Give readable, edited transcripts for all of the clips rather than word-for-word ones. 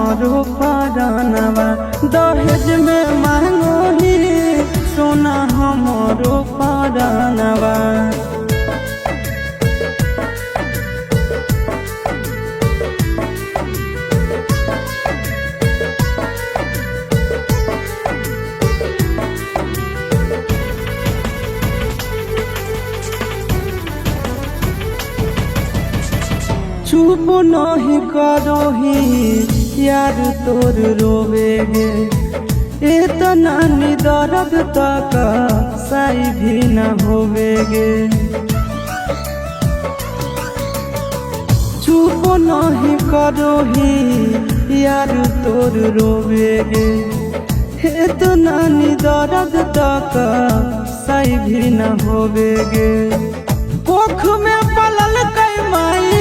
हमारो परानवा दहेज में मांगोही सोना हमारो परानवा। चुप नहीं करोही यार तोर रोवेगे इतना दर्द तक सही भी न होवेगे। चुप नहीं करोही यार तोर रोवेगे इतना दर्द तक सही भी न होवेगे। कोख में पलल कई माई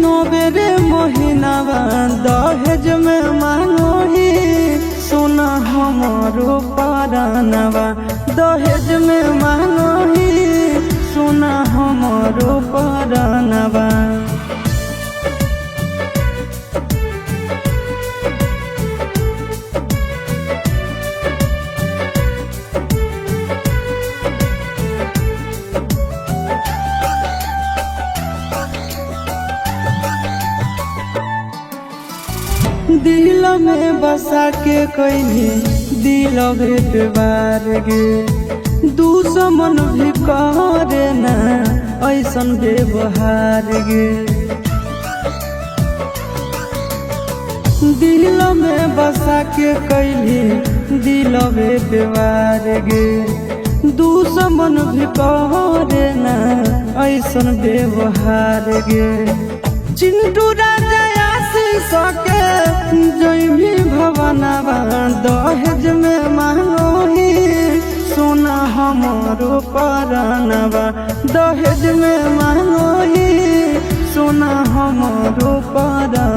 नोबेरे महीनावा दहेज में मांगोही सोना हमारो परानवा दहेज में मांगोही सोना हमारो परानवा। दिल में बसा के कहीं दिल बार गे दुश्मन भी करे ना ऐसन व्यवहार गे। दिल में बसा के कहीं दिल बार गे दुश्मन भी करे ना ऐसन व्यवहार गे। चिंटू राजा सके जैमी भवनवा दहेज में मांगोही सोना हमारो परानवा दहेज में मांगोही सोना हमारो परानवा।